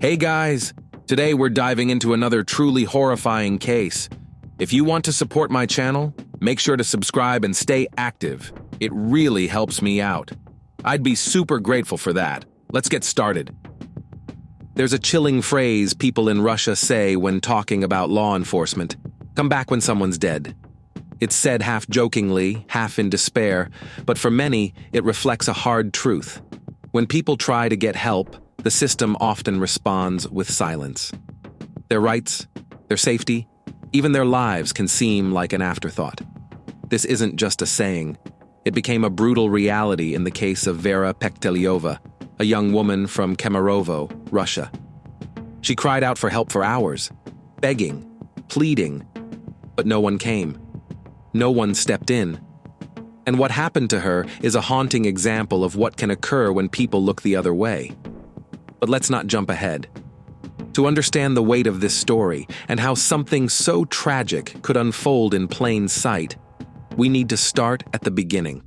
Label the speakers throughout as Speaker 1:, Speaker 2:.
Speaker 1: Hey guys, today we're diving into another truly horrifying case. If you want to support my channel, make sure to subscribe and stay active. It really helps me out. I'd be super grateful for that. Let's get started. There's a chilling phrase people in Russia say when talking about law enforcement: come back when someone's dead. It's said half jokingly, half in despair, but for many, it reflects a hard truth. When people try to get help, the system often responds with silence. Their rights, their safety, even their lives can seem like an afterthought. This isn't just a saying. It became a brutal reality in the case of Vera Pekhteleva, a young woman from Kemerovo, Russia. She cried out for help for hours, begging, pleading, but no one came. No one stepped in. And what happened to her is a haunting example of what can occur when people look the other way. But let's not jump ahead. To understand the weight of this story and how something so tragic could unfold in plain sight, we need to start at the beginning.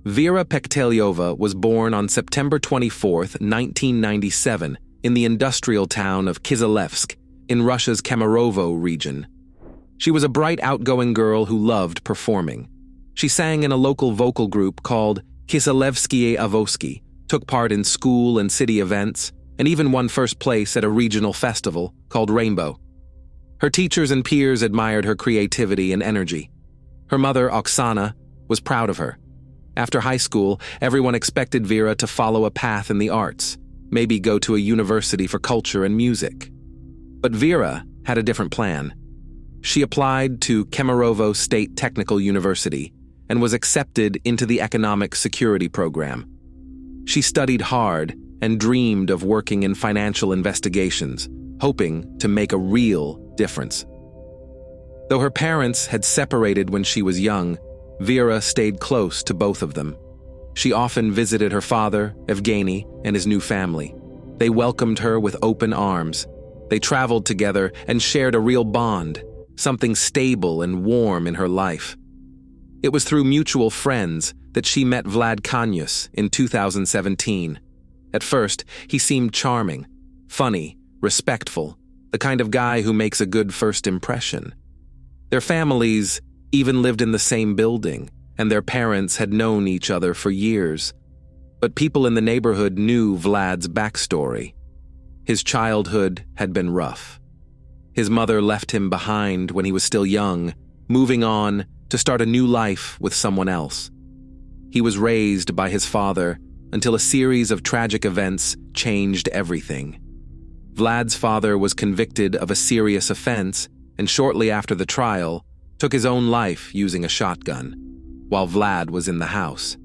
Speaker 1: Vera Pekhteleva was born on September 24, 1997, in the industrial town of Kizilevsk, in Russia's Kemerovo region. She was a bright, outgoing girl who loved performing. She sang in a local vocal group called Kiselevskie Avoski, took part in school and city events, and even won first place at a regional festival called Rainbow. Her teachers and peers admired her creativity and energy. Her mother, Oksana, was proud of her. After high school, everyone expected Vera to follow a path in the arts, maybe go to a university for culture and music. But Vera had a different plan. She applied to Kemerovo State Technical University and was accepted into the economic security program. She studied hard and dreamed of working in financial investigations, hoping to make a real difference. Though her parents had separated when she was young, Vera stayed close to both of them. She often visited her father, Evgeny, and his new family. They welcomed her with open arms. They traveled together and shared a real bond, something stable and warm in her life. It was through mutual friends that she met Vlad Kanyus in 2017. At first, he seemed charming, funny, respectful, the kind of guy who makes a good first impression. Their families even lived in the same building, and their parents had known each other for years. But people in the neighborhood knew Vlad's backstory. His childhood had been rough. His mother left him behind when he was still young, moving on to start a new life with someone else. He was raised by his father until a series of tragic events changed everything. Vlad's father was convicted of a serious offense and shortly after the trial took his own life using a shotgun, while Vlad was in the house.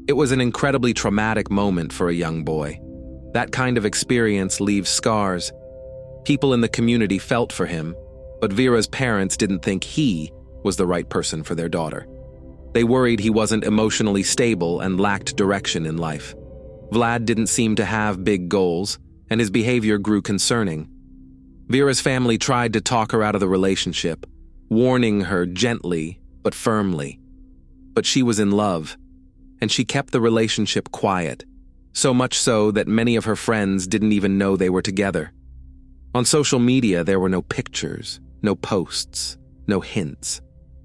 Speaker 1: It was an incredibly traumatic moment for a young boy. That kind of experience leaves scars. People in the community felt for him, but Vera's parents didn't think he was the right person for their daughter. They worried he wasn't emotionally stable and lacked direction in life. Vlad didn't seem to have big goals, and his behavior grew concerning. Vera's family tried to talk her out of the relationship, warning her gently but firmly. But she was in love, and she kept the relationship quiet, so much so that many of her friends didn't even know they were together. On social media, there were no pictures, no posts, no hints.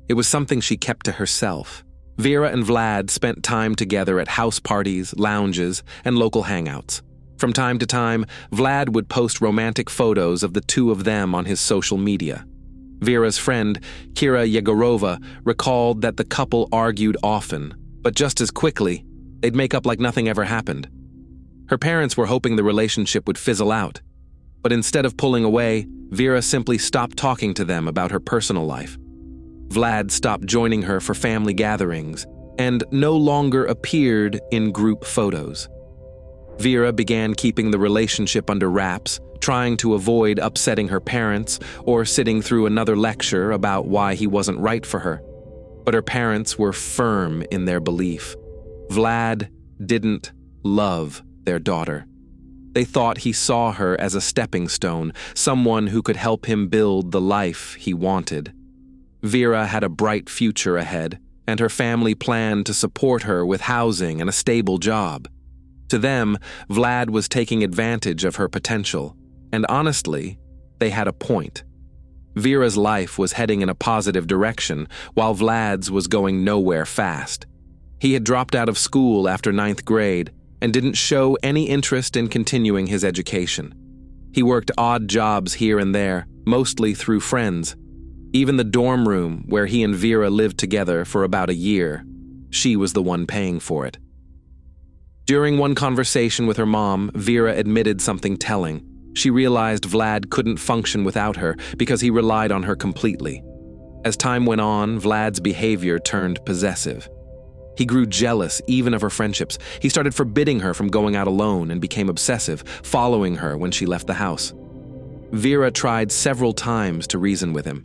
Speaker 1: It was something she kept to herself. Vera and Vlad spent time together at house parties, lounges, and local hangouts. From time to time, Vlad would post romantic photos of the two of them on his social media. Vera's friend, Kira Yegorova, recalled that the couple argued often, but just as quickly, they'd make up like nothing ever happened. Her parents were hoping the relationship would fizzle out, but instead of pulling away, Vera simply stopped talking to them about her personal life. Vlad stopped joining her for family gatherings and no longer appeared in group photos. Vera began keeping the relationship under wraps, trying to avoid upsetting her parents or sitting through another lecture about why he wasn't right for her. But her parents were firm in their belief. Vlad didn't love their daughter. They thought he saw her as a stepping stone, someone who could help him build the life he wanted. Vera had a bright future ahead, and her family planned to support her with housing and a stable job. To them, Vlad was taking advantage of her potential, and honestly, they had a point. Vera's life was heading in a positive direction, while Vlad's was going nowhere fast. He had dropped out of school after 9th grade and didn't show any interest in continuing his education. He worked odd jobs here and there, mostly through friends. Even the dorm room where he and Vera lived together for about a year, she was the one paying for it. During one conversation with her mom, Vera admitted something telling. She realized Vlad couldn't function without her because he relied on her completely. As time went on, Vlad's behavior turned possessive. He grew jealous even of her friendships. He started forbidding her from going out alone and became obsessive, following her when she left the house. Vera tried several times to reason with him.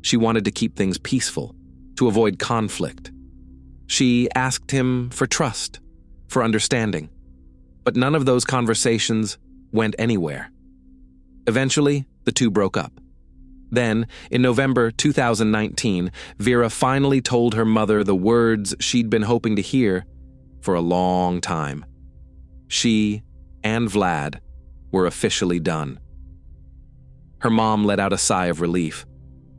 Speaker 1: She wanted to keep things peaceful, to avoid conflict. She asked him for trust, for understanding. But none of those conversations went anywhere. Eventually, the two broke up. Then, in November 2019, Vera finally told her mother the words she'd been hoping to hear for a long time. She and Vlad were officially done. Her mom let out a sigh of relief.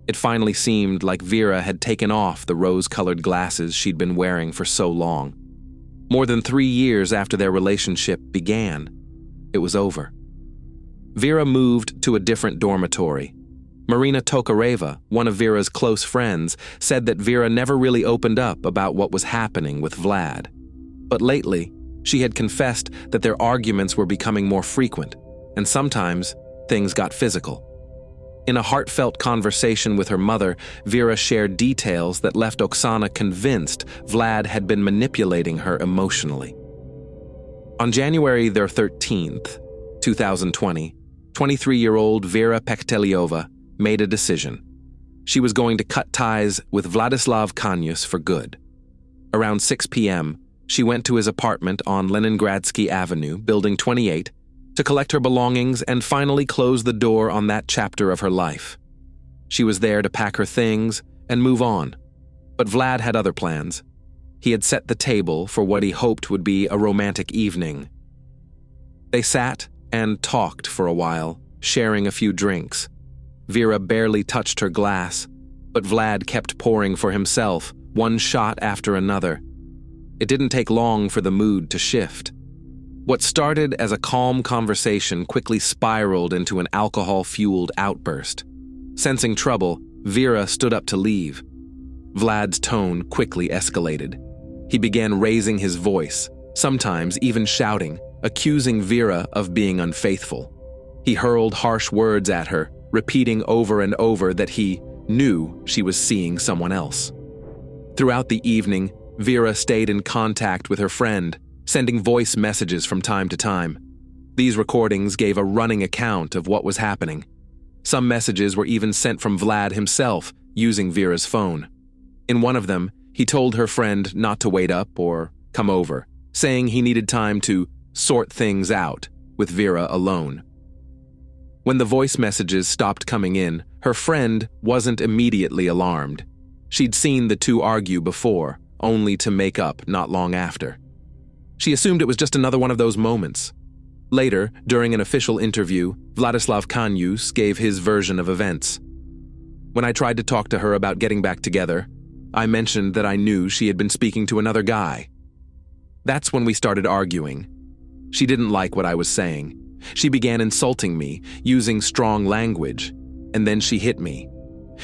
Speaker 1: It finally seemed like Vera had taken off the rose-colored glasses she'd been wearing for so long. More than 3 years after their relationship began, it was over. Vera moved to a different dormitory. Marina Tokareva, one of Vera's close friends, said that Vera never really opened up about what was happening with Vlad. But lately, she had confessed that their arguments were becoming more frequent, and sometimes things got physical. In a heartfelt conversation with her mother, Vera shared details that left Oksana convinced Vlad had been manipulating her emotionally. On January 13th, 2020, 23-year-old Vera Pekhteleva made a decision. She was going to cut ties with Vladislav Kanyus for good. Around 6 p.m., she went to his apartment on Leningradsky Avenue, Building 28, to collect her belongings and finally close the door on that chapter of her life. She was there to pack her things and move on. But Vlad had other plans. He had set the table for what he hoped would be a romantic evening. They sat and talked for a while, sharing a few drinks. Vera barely touched her glass, but Vlad kept pouring for himself, one shot after another. It didn't take long for the mood to shift. What started as a calm conversation quickly spiraled into an alcohol-fueled outburst. Sensing trouble, Vera stood up to leave. Vlad's tone quickly escalated. He began raising his voice, sometimes even shouting, accusing Vera of being unfaithful. He hurled harsh words at her, repeating over and over that he knew she was seeing someone else. Throughout the evening, Vera stayed in contact with her friend, sending voice messages from time to time. These recordings gave a running account of what was happening. Some messages were even sent from Vlad himself, using Vera's phone. In one of them, he told her friend not to wait up or come over, saying he needed time to sort things out with Vera alone. When the voice messages stopped coming in, her friend wasn't immediately alarmed. She'd seen the two argue before, only to make up not long after. She assumed it was just another one of those moments. Later, during an official interview, Vladislav Kanyus gave his version of events. When I tried to talk to her about getting back together, I mentioned that I knew she had been speaking to another guy. That's when we started arguing. She didn't like what I was saying. She began insulting me, using strong language, and then she hit me.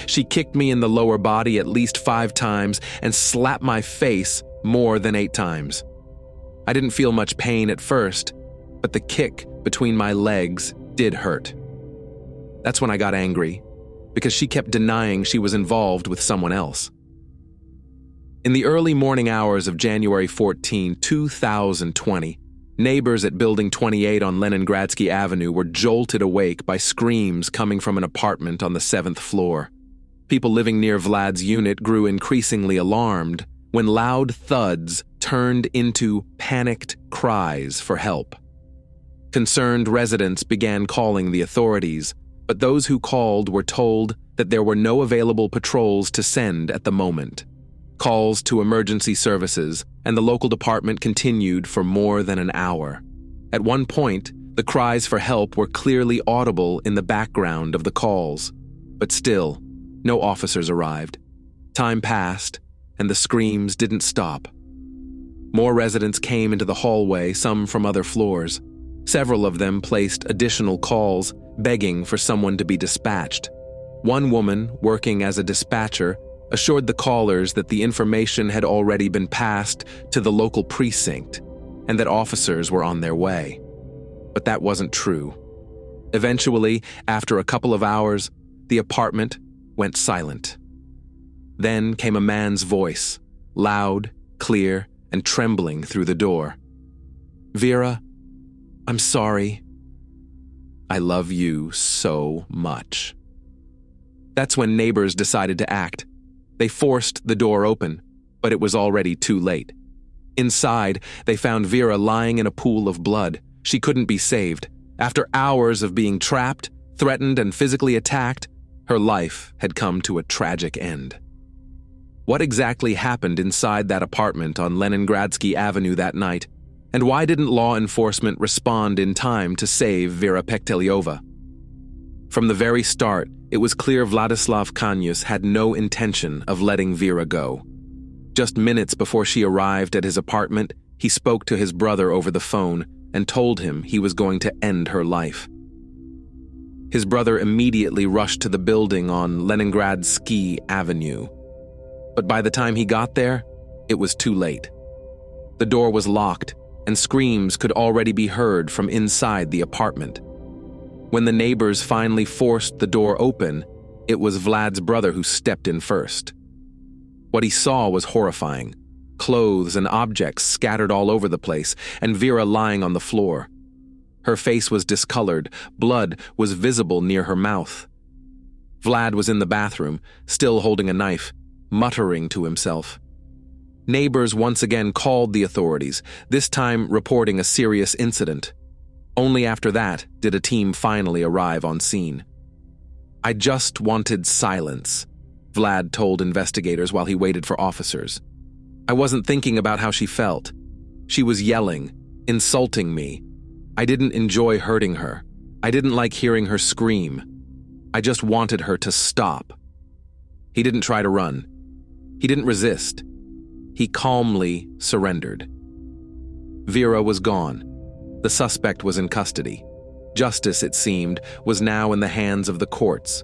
Speaker 1: She kicked me in the lower body at least 5 times and slapped my face more than 8 times. I didn't feel much pain at first, but the kick between my legs did hurt. That's when I got angry, because she kept denying she was involved with someone else. In the early morning hours of January 14, 2020, neighbors at Building 28 on Leningradsky Avenue were jolted awake by screams coming from an apartment on the 7th floor. People living near Vlad's unit grew increasingly alarmed when loud thuds turned into panicked cries for help. Concerned residents began calling the authorities, but those who called were told that there were no available patrols to send at the moment. Calls to emergency services and the local department continued for more than an hour. At one point, the cries for help were clearly audible in the background of the calls, but still, no officers arrived. Time passed, and the screams didn't stop. More residents came into the hallway, some from other floors. Several of them placed additional calls, begging for someone to be dispatched. One woman, working as a dispatcher, assured the callers that the information had already been passed to the local precinct and that officers were on their way. But that wasn't true. Eventually, after a couple of hours, the apartment went silent. Then came a man's voice, loud, clear, and trembling through the door. "Vera, I'm sorry. I love you so much." That's when neighbors decided to act. They forced the door open, but it was already too late. Inside, they found Vera lying in a pool of blood. She couldn't be saved. After hours of being trapped, threatened, and physically attacked, her life had come to a tragic end. What exactly happened inside that apartment on Leningradsky Avenue that night, and why didn't law enforcement respond in time to save Vera Pekhteleva? From the very start, it was clear Vladislav Kanyus had no intention of letting Vera go. Just minutes before she arrived at his apartment, he spoke to his brother over the phone and told him he was going to end her life. His brother immediately rushed to the building on Leningradsky Avenue. But by the time he got there, it was too late. The door was locked, and screams could already be heard from inside the apartment. When the neighbors finally forced the door open, it was Vlad's brother who stepped in first. What he saw was horrifying. Clothes and objects scattered all over the place, and Vera lying on the floor. Her face was discolored, blood was visible near her mouth. Vlad was in the bathroom, still holding a knife, muttering to himself. Neighbors once again called the authorities, this time reporting a serious incident. Only after that did a team finally arrive on scene. "I just wanted silence," Vlad told investigators while he waited for officers. "I wasn't thinking about how she felt. She was yelling, insulting me. I didn't enjoy hurting her. I didn't like hearing her scream. I just wanted her to stop." He didn't try to run. He didn't resist. He calmly surrendered. Vera was gone. The suspect was in custody. Justice, it seemed, was now in the hands of the courts.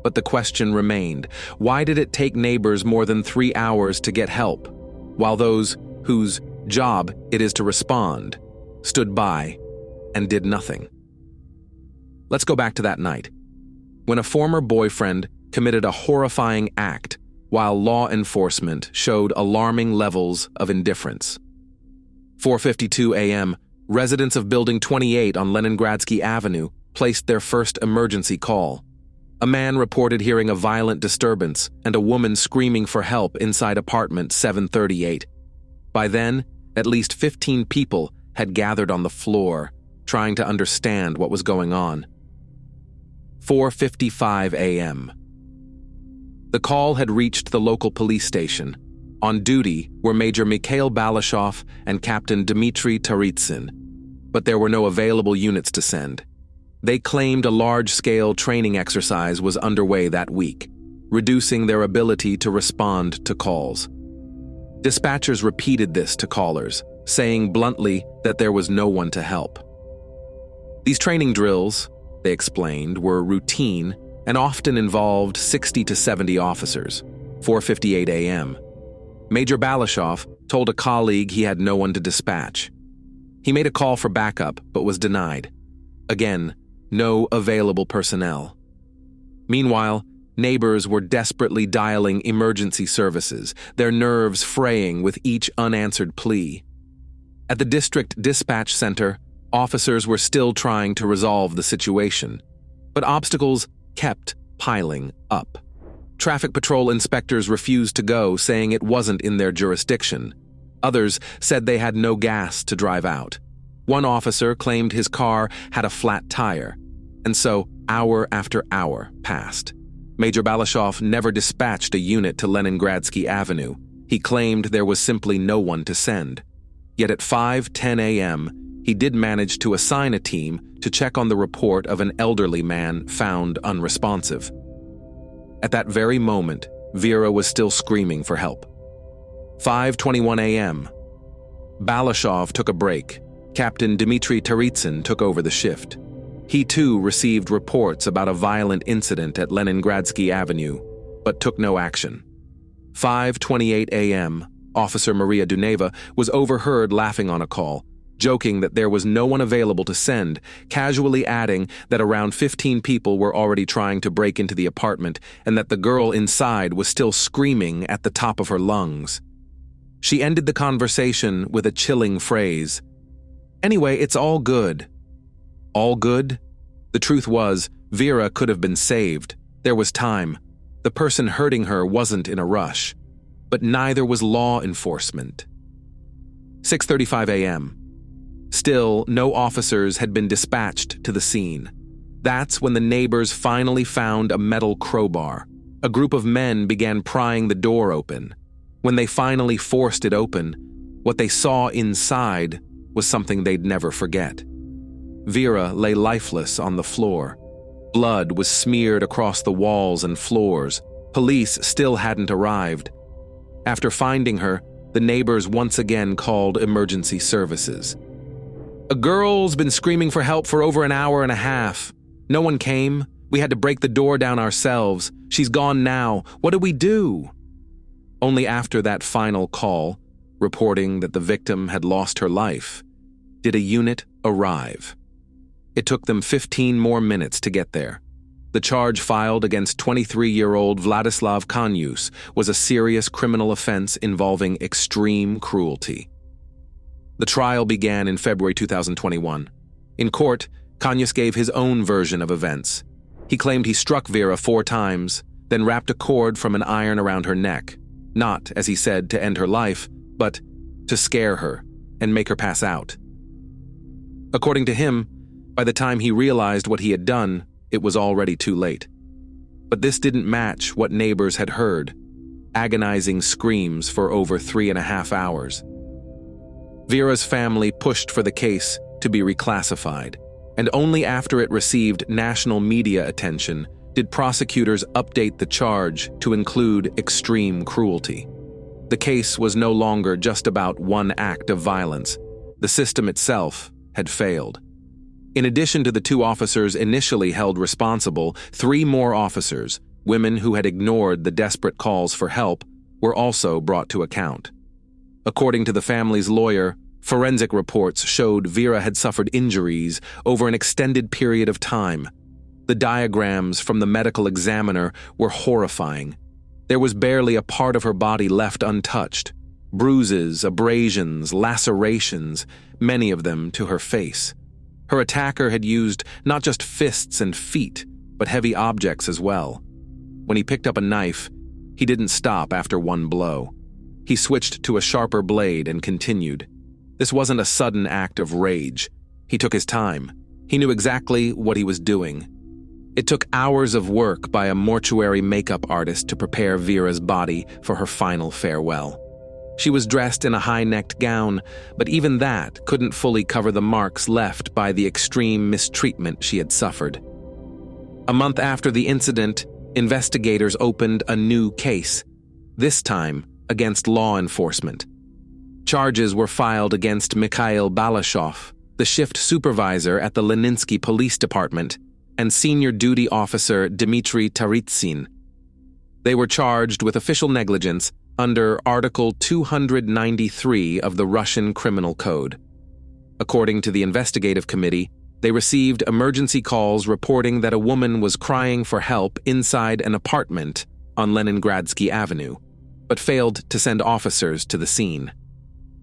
Speaker 1: But the question remained, why did it take neighbors more than 3 hours to get help, while those whose job it is to respond stood by and did nothing? Let's go back to that night, when a former boyfriend committed a horrifying act while law enforcement showed alarming levels of indifference. 4:52 a.m., residents of Building 28 on Leningradsky Avenue placed their first emergency call. A man reported hearing a violent disturbance and a woman screaming for help inside apartment 738. By then, at least 15 people had gathered on the floor, trying to understand what was going on. 4:55 a.m. The call had reached the local police station. On duty were Major Mikhail Balashov and Captain Dmitry Taritsin, but there were no available units to send. They claimed a large-scale training exercise was underway that week, reducing their ability to respond to calls. Dispatchers repeated this to callers, saying bluntly that there was no one to help. These training drills, they explained, were routine and often involved 60 to 70 officers. 4:58 a.m. Major Balashov told a colleague he had no one to dispatch. He made a call for backup, but was denied. Again, no available personnel. Meanwhile, neighbors were desperately dialing emergency services, their nerves fraying with each unanswered plea. At the district dispatch center, officers were still trying to resolve the situation, but obstacles kept piling up. Traffic patrol inspectors refused to go, saying it wasn't in their jurisdiction. Others said they had no gas to drive out. One officer claimed his car had a flat tire, and so hour after hour passed. Major Balashov never dispatched a unit to Leningradsky Avenue, He claimed there was simply no one to send. Yet at 5:10 a.m., he did manage to assign a team to check on the report of an elderly man found unresponsive. At that very moment, Vera was still screaming for help. 5:21 a.m. Balashov took a break. Captain Dmitry Taritsin took over the shift. He too received reports about a violent incident at Leningradsky Avenue, but took no action. 5:28 a.m., Officer Maria Duneva was overheard laughing on a call, joking that there was no one available to send, casually adding that around 15 people were already trying to break into the apartment and that the girl inside was still screaming at the top of her lungs. She ended the conversation with a chilling phrase, "Anyway, it's all good." All good? The truth was, Vera could have been saved. There was time. The person hurting her wasn't in a rush. But neither was law enforcement. 6:35 a.m. Still, no officers had been dispatched to the scene. That's when the neighbors finally found a metal crowbar. A group of men began prying the door open. When they finally forced it open, what they saw inside was something they'd never forget. Vera lay lifeless on the floor. Blood was smeared across the walls and floors. Police still hadn't arrived. After finding her, the neighbors once again called emergency services. "A girl's been screaming for help for over an hour and a half. No one came. We had to break the door down ourselves. She's gone now. What do we do?" Only after that final call, reporting that the victim had lost her life, did a unit arrive. It took them 15 more minutes to get there. The charge filed against 23-year-old Vladislav Kanyus was a serious criminal offense involving extreme cruelty. The trial began in February 2021. In court, Kanyus gave his own version of events. He claimed he struck Vera 4 times, then wrapped a cord from an iron around her neck, not, as he said, to end her life, but to scare her and make her pass out. According to him, by the time he realized what he had done, it was already too late. But this didn't match what neighbors had heard, agonizing screams for over 3.5 hours. Vera's family pushed for the case to be reclassified, and only after it received national media attention did prosecutors update the charge to include extreme cruelty. The case was no longer just about one act of violence. The system itself had failed. In addition to the 2 officers initially held responsible, 3 more officers, women who had ignored the desperate calls for help, were also brought to account. According to the family's lawyer, forensic reports showed Vera had suffered injuries over an extended period of time. The diagrams from the medical examiner were horrifying. There was barely a part of her body left untouched. Bruises, abrasions, lacerations, many of them to her face. Her attacker had used not just fists and feet, but heavy objects as well. When he picked up a knife, he didn't stop after one blow. He switched to a sharper blade and continued. This wasn't a sudden act of rage. He took his time. He knew exactly what he was doing. It took hours of work by a mortuary makeup artist to prepare Vera's body for her final farewell. She was dressed in a high-necked gown, but even that couldn't fully cover the marks left by the extreme mistreatment she had suffered. A month after the incident, investigators opened a new case, this time against law enforcement. Charges were filed against Mikhail Balashov, the shift supervisor at the Leninsky Police Department, and senior duty officer Dmitry Taritsin. They were charged with official negligence under Article 293 of the Russian Criminal Code. According to the investigative committee, they received emergency calls reporting that a woman was crying for help inside an apartment on Leningradsky Avenue, but failed to send officers to the scene.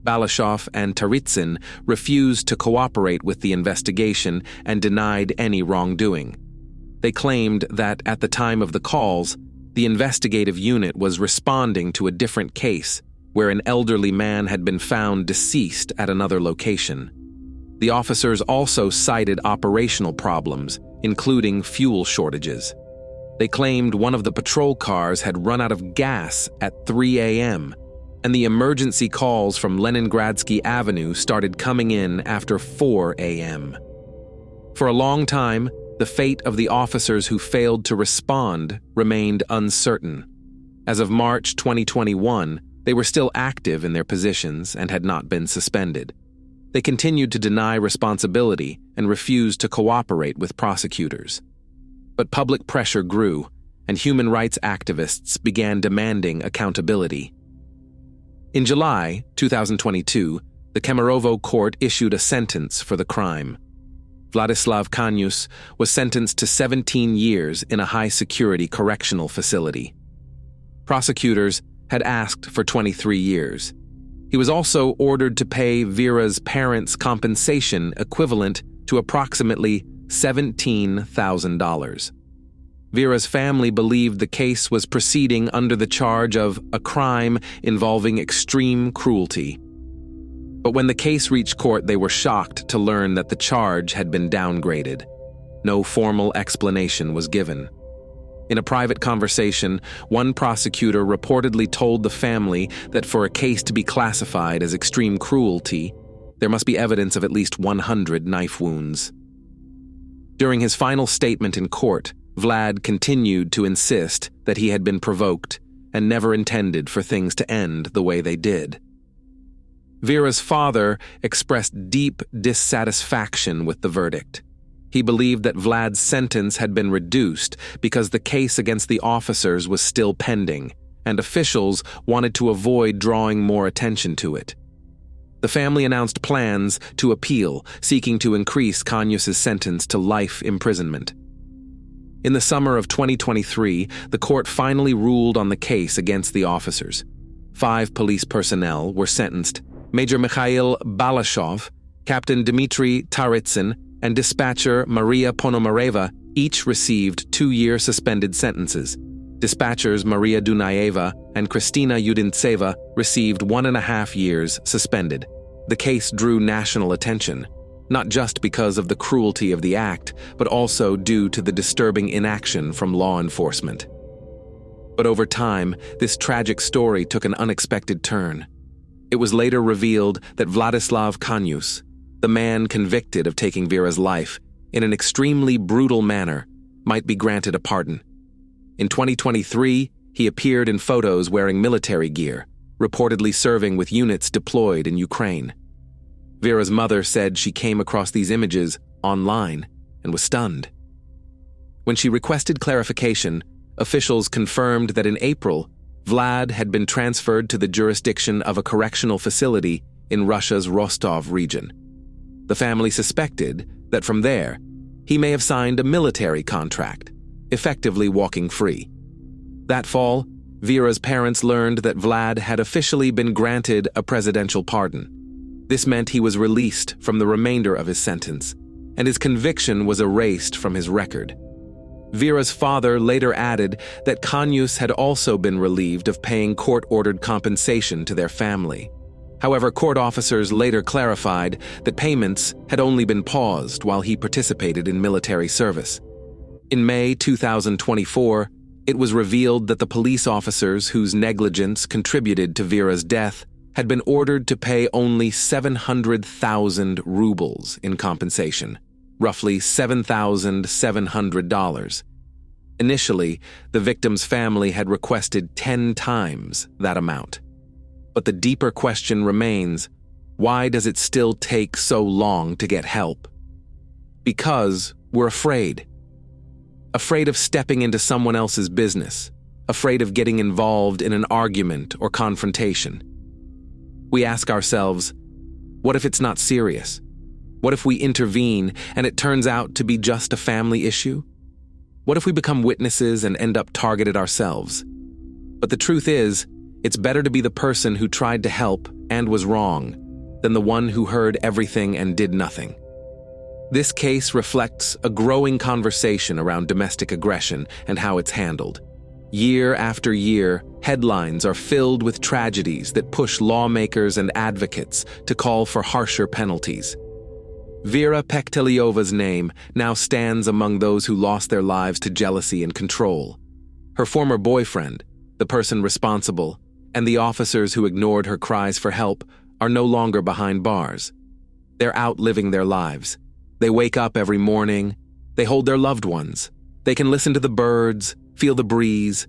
Speaker 1: Balashov and Taritsin refused to cooperate with the investigation and denied any wrongdoing. They claimed that at the time of the calls, the investigative unit was responding to a different case where an elderly man had been found deceased at another location. The officers also cited operational problems, including fuel shortages. They claimed one of the patrol cars had run out of gas at 3 a.m., and the emergency calls from Leningradsky Avenue started coming in after 4 a.m. For a long time, the fate of the officers who failed to respond remained uncertain. As of March 2021, they were still active in their positions and had not been suspended. They continued to deny responsibility and refused to cooperate with prosecutors. But public pressure grew, and human rights activists began demanding accountability. In July 2022, the Kemerovo court issued a sentence for the crime. Vladislav Kanyus was sentenced to 17 years in a high-security correctional facility. Prosecutors had asked for 23 years. He was also ordered to pay Vera's parents' compensation equivalent to approximately $17,000. Vera's family believed the case was proceeding under the charge of a crime involving extreme cruelty. But when the case reached court, they were shocked to learn that the charge had been downgraded. No formal explanation was given. In a private conversation, one prosecutor reportedly told the family that for a case to be classified as extreme cruelty, there must be evidence of at least 100 knife wounds. During his final statement in court, Vlad continued to insist that he had been provoked and never intended for things to end the way they did. Vera's father expressed deep dissatisfaction with the verdict. He believed that Vlad's sentence had been reduced because the case against the officers was still pending, and officials wanted to avoid drawing more attention to it. The family announced plans to appeal, seeking to increase Kanyus's sentence to life imprisonment. In the summer of 2023, the court finally ruled on the case against the officers. 5 police personnel were sentenced: Major Mikhail Balashov, Captain Dmitry Taritsyn, and dispatcher Maria Ponomareva each received 2-year suspended sentences. Dispatchers Maria Dunaeva and Kristina Yudintseva received 1.5 years suspended. The case drew national attention, not just because of the cruelty of the act, but also due to the disturbing inaction from law enforcement. But over time, this tragic story took an unexpected turn. It was later revealed that Vladislav Kanyus, the man convicted of taking Vera's life in an extremely brutal manner, might be granted a pardon. In 2023, he appeared in photos wearing military gear, reportedly serving with units deployed in Ukraine. Vera's mother said she came across these images online and was stunned. When she requested clarification, officials confirmed that in April, Vlad had been transferred to the jurisdiction of a correctional facility in Russia's Rostov region. The family suspected that from there, he may have signed a military contract, effectively walking free. That fall, Vera's parents learned that Vlad had officially been granted a presidential pardon. This meant he was released from the remainder of his sentence, and his conviction was erased from his record. Vera's father later added that Kanyus had also been relieved of paying court-ordered compensation to their family. However, court officers later clarified that payments had only been paused while he participated in military service. In May 2024, it was revealed that the police officers whose negligence contributed to Vera's death had been ordered to pay only 700,000 rubles in compensation, roughly $7,700. Initially, the victim's family had requested 10 times that amount. But the deeper question remains, why does it still take so long to get help? Because we're afraid. Afraid of stepping into someone else's business, afraid of getting involved in an argument or confrontation. We ask ourselves, what if it's not serious? What if we intervene and it turns out to be just a family issue? What if we become witnesses and end up targeted ourselves? But the truth is, it's better to be the person who tried to help and was wrong than the one who heard everything and did nothing. This case reflects a growing conversation around domestic aggression and how it's handled. Year after year, headlines are filled with tragedies that push lawmakers and advocates to call for harsher penalties. Vera Pekhteleva's name now stands among those who lost their lives to jealousy and control. Her former boyfriend, the person responsible, And the officers who ignored her cries for help are no longer behind bars. They're out living their lives. They wake up every morning. They hold their loved ones. They can listen to the birds, feel the breeze.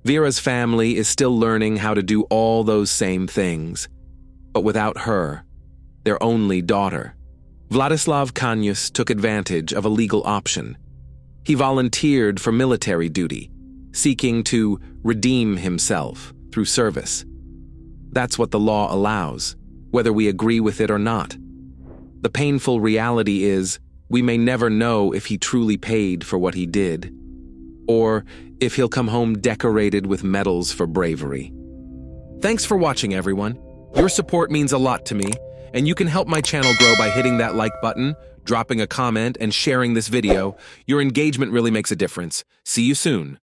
Speaker 1: Vera's family is still learning how to do all those same things. But without her, their only daughter. Vladislav Kanyus took advantage of a legal option. He volunteered for military duty, seeking to redeem himself through service. That's what the law allows, whether we agree with it or not. The painful reality is, we may never know if he truly paid for what he did, or if he'll come home decorated with medals for bravery. Thanks for watching, everyone. Your support means a lot to me, and you can help my channel grow by hitting that like button, dropping a comment, and sharing this video. Your engagement really makes a difference. See you soon.